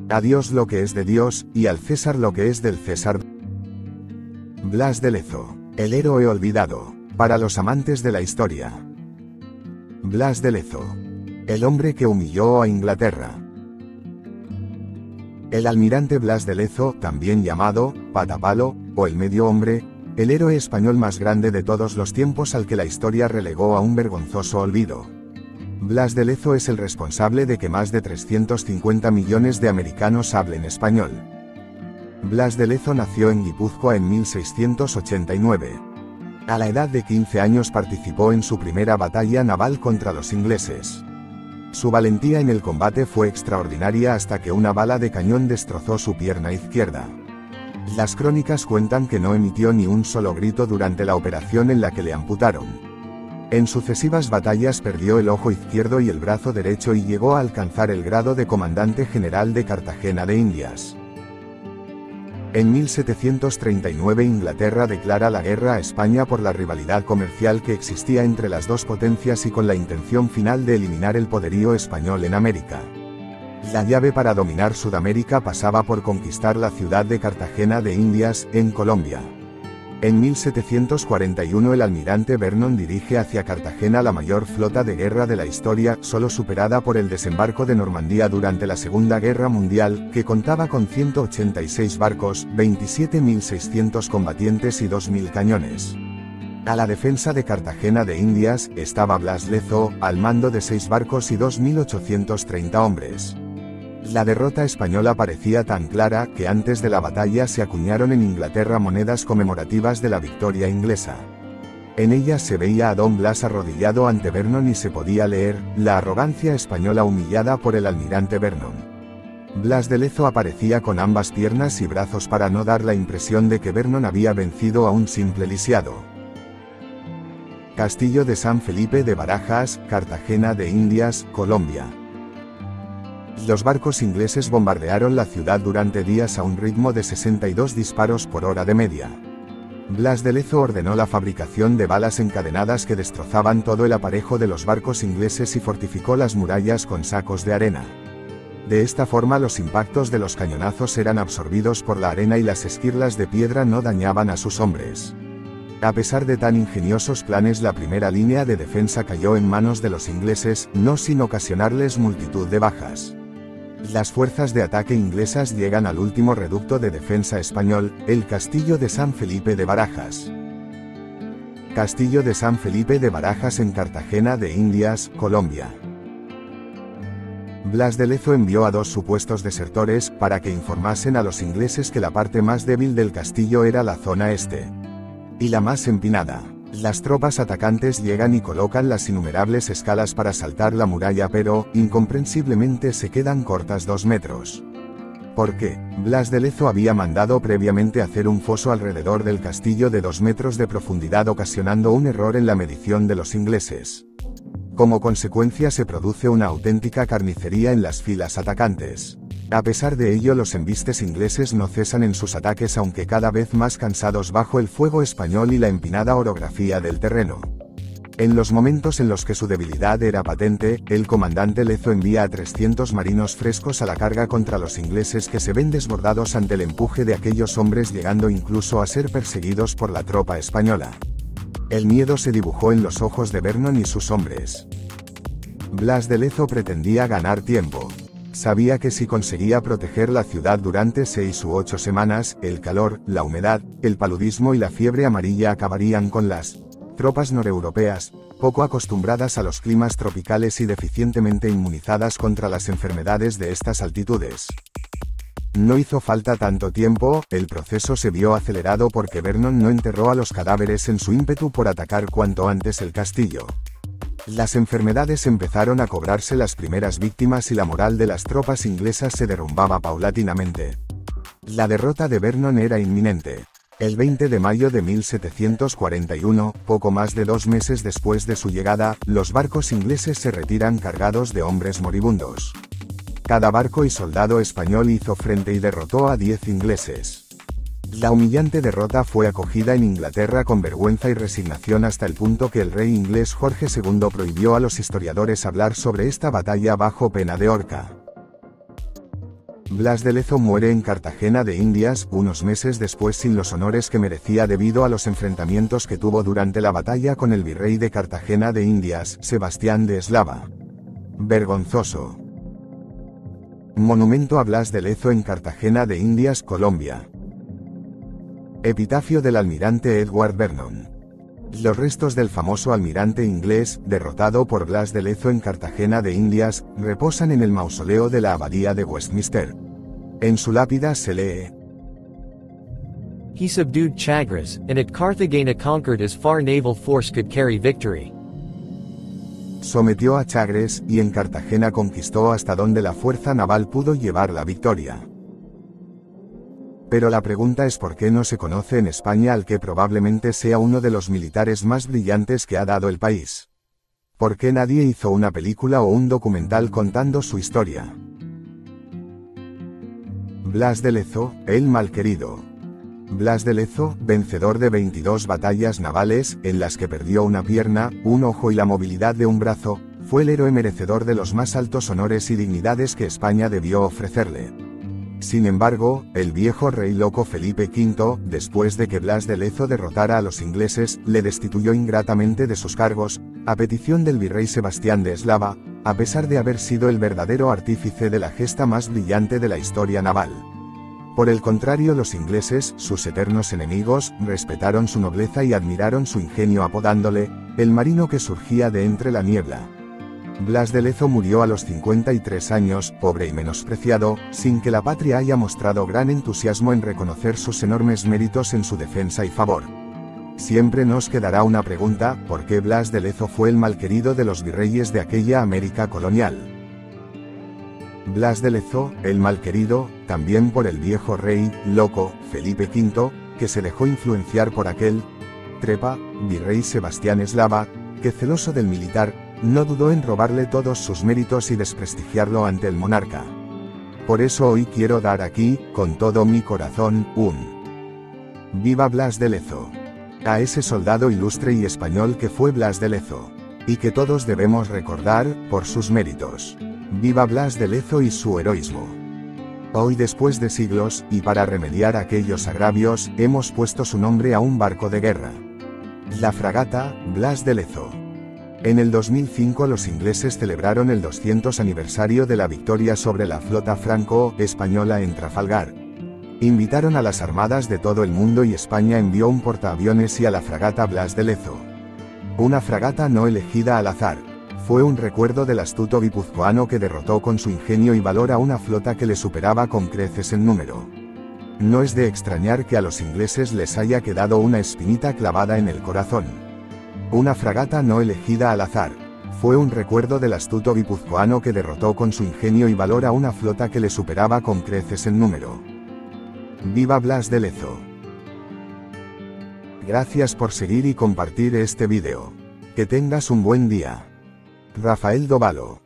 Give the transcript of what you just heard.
A Dios lo que es de Dios, y al César lo que es del César. Blas de Lezo, el héroe olvidado, para los amantes de la historia. Blas de Lezo, el hombre que humilló a Inglaterra. El almirante Blas de Lezo, también llamado Patapalo, o el Medio Hombre, el héroe español más grande de todos los tiempos al que la historia relegó a un vergonzoso olvido. Blas de Lezo es el responsable de que más de 350 millones de americanos hablen español. Blas de Lezo nació en Guipúzcoa en 1689. A la edad de 15 años participó en su primera batalla naval contra los ingleses. Su valentía en el combate fue extraordinaria hasta que una bala de cañón destrozó su pierna izquierda. Las crónicas cuentan que no emitió ni un solo grito durante la operación en la que le amputaron. En sucesivas batallas perdió el ojo izquierdo y el brazo derecho y llegó a alcanzar el grado de comandante general de Cartagena de Indias. En 1739 Inglaterra declara la guerra a España por la rivalidad comercial que existía entre las dos potencias y con la intención final de eliminar el poderío español en América. La llave para dominar Sudamérica pasaba por conquistar la ciudad de Cartagena de Indias, en Colombia. En 1741 el almirante Vernon dirige hacia Cartagena la mayor flota de guerra de la historia, solo superada por el desembarco de Normandía durante la Segunda Guerra Mundial, que contaba con 186 barcos, 27.600 combatientes y 2.000 cañones. A la defensa de Cartagena de Indias, estaba Blas Lezo, al mando de 6 barcos y 2.830 hombres. La derrota española parecía tan clara que antes de la batalla se acuñaron en Inglaterra monedas conmemorativas de la victoria inglesa. En ellas se veía a Don Blas arrodillado ante Vernon y se podía leer, la arrogancia española humillada por el almirante Vernon. Blas de Lezo aparecía con ambas piernas y brazos para no dar la impresión de que Vernon había vencido a un simple lisiado. Castillo de San Felipe de Barajas, Cartagena de Indias, Colombia. Los barcos ingleses bombardearon la ciudad durante días a un ritmo de 62 disparos por hora de media. Blas de Lezo ordenó la fabricación de balas encadenadas que destrozaban todo el aparejo de los barcos ingleses y fortificó las murallas con sacos de arena. De esta forma los impactos de los cañonazos eran absorbidos por la arena y las esquirlas de piedra no dañaban a sus hombres. A pesar de tan ingeniosos planes, la primera línea de defensa cayó en manos de los ingleses, no sin ocasionarles multitud de bajas. Las fuerzas de ataque inglesas llegan al último reducto de defensa español, el Castillo de San Felipe de Barajas. Castillo de San Felipe de Barajas en Cartagena de Indias, Colombia. Blas de Lezo envió a 2 supuestos desertores para que informasen a los ingleses que la parte más débil del castillo era la zona este y la más empinada. Las tropas atacantes llegan y colocan las innumerables escalas para saltar la muralla, pero, incomprensiblemente, se quedan cortas 2 metros. ¿Por qué? Blas de Lezo había mandado previamente hacer un foso alrededor del castillo de 2 metros de profundidad, ocasionando un error en la medición de los ingleses. Como consecuencia se produce una auténtica carnicería en las filas atacantes. A pesar de ello, los embistes ingleses no cesan en sus ataques, aunque cada vez más cansados bajo el fuego español y la empinada orografía del terreno. En los momentos en los que su debilidad era patente, el comandante Lezo envía a 300 marinos frescos a la carga contra los ingleses, que se ven desbordados ante el empuje de aquellos hombres, llegando incluso a ser perseguidos por la tropa española. El miedo se dibujó en los ojos de Vernon y sus hombres. Blas de Lezo pretendía ganar tiempo. Sabía que si conseguía proteger la ciudad durante 6 u 8 semanas, el calor, la humedad, el paludismo y la fiebre amarilla acabarían con las tropas noreuropeas, poco acostumbradas a los climas tropicales y deficientemente inmunizadas contra las enfermedades de estas altitudes. No hizo falta tanto tiempo, el proceso se vio acelerado porque Vernon no enterró a los cadáveres en su ímpetu por atacar cuanto antes el castillo. Las enfermedades empezaron a cobrarse las primeras víctimas y la moral de las tropas inglesas se derrumbaba paulatinamente. La derrota de Vernon era inminente. El 20 de mayo de 1741, poco más de 2 meses después de su llegada, los barcos ingleses se retiran cargados de hombres moribundos. Cada barco y soldado español hizo frente y derrotó a 10 ingleses. La humillante derrota fue acogida en Inglaterra con vergüenza y resignación, hasta el punto que el rey inglés Jorge II prohibió a los historiadores hablar sobre esta batalla bajo pena de horca. Blas de Lezo muere en Cartagena de Indias, unos meses después sin los honores que merecía debido a los enfrentamientos que tuvo durante la batalla con el virrey de Cartagena de Indias, Sebastián de Eslava. Vergonzoso. Monumento a Blas de Lezo en Cartagena de Indias, Colombia. Epitafio del almirante Edward Vernon. Los restos del famoso almirante inglés, derrotado por Blas de Lezo en Cartagena de Indias, reposan en el mausoleo de la abadía de Westminster. En su lápida se lee: He subdued Chagres, and at Carthagena conquered as far naval force could carry victory. Sometió a Chagres, y en Cartagena conquistó hasta donde la fuerza naval pudo llevar la victoria. Pero la pregunta es por qué no se conoce en España al que probablemente sea uno de los militares más brillantes que ha dado el país. ¿Por qué nadie hizo una película o un documental contando su historia? Blas de Lezo, el malquerido. Blas de Lezo, vencedor de 22 batallas navales, en las que perdió una pierna, un ojo y la movilidad de un brazo, fue el héroe merecedor de los más altos honores y dignidades que España debió ofrecerle. Sin embargo, el viejo rey loco Felipe V, después de que Blas de Lezo derrotara a los ingleses, le destituyó ingratamente de sus cargos, a petición del virrey Sebastián de Eslava, a pesar de haber sido el verdadero artífice de la gesta más brillante de la historia naval. Por el contrario, los ingleses, sus eternos enemigos, respetaron su nobleza y admiraron su ingenio apodándole, el marino que surgía de entre la niebla. Blas de Lezo murió a los 53 años, pobre y menospreciado, sin que la patria haya mostrado gran entusiasmo en reconocer sus enormes méritos en su defensa y favor. Siempre nos quedará una pregunta: ¿por qué Blas de Lezo fue el malquerido de los virreyes de aquella América colonial? Blas de Lezo, el malquerido, también por el viejo rey, loco, Felipe V, que se dejó influenciar por aquel trepa, virrey Sebastián Eslava, que celoso del militar, no dudó en robarle todos sus méritos y desprestigiarlo ante el monarca. Por eso hoy quiero dar aquí, con todo mi corazón, un ¡Viva Blas de Lezo! A ese soldado ilustre y español que fue Blas de Lezo, y que todos debemos recordar, por sus méritos. ¡Viva Blas de Lezo y su heroísmo! Hoy, después de siglos, y para remediar aquellos agravios, hemos puesto su nombre a un barco de guerra. La fragata Blas de Lezo. En el 2005 los ingleses celebraron el 200 aniversario de la victoria sobre la flota franco-española en Trafalgar. Invitaron a las armadas de todo el mundo y España envió un portaaviones y a la fragata Blas de Lezo. Una fragata no elegida al azar. Fue un recuerdo del astuto guipuzcoano que derrotó con su ingenio y valor a una flota que le superaba con creces en número. No es de extrañar que a los ingleses les haya quedado una espinita clavada en el corazón. Una fragata no elegida al azar. Fue un recuerdo del astuto guipuzcoano que derrotó con su ingenio y valor a una flota que le superaba con creces en número. ¡Viva Blas de Lezo! Gracias por seguir y compartir este vídeo. Que tengas un buen día. Rafael Dovalo.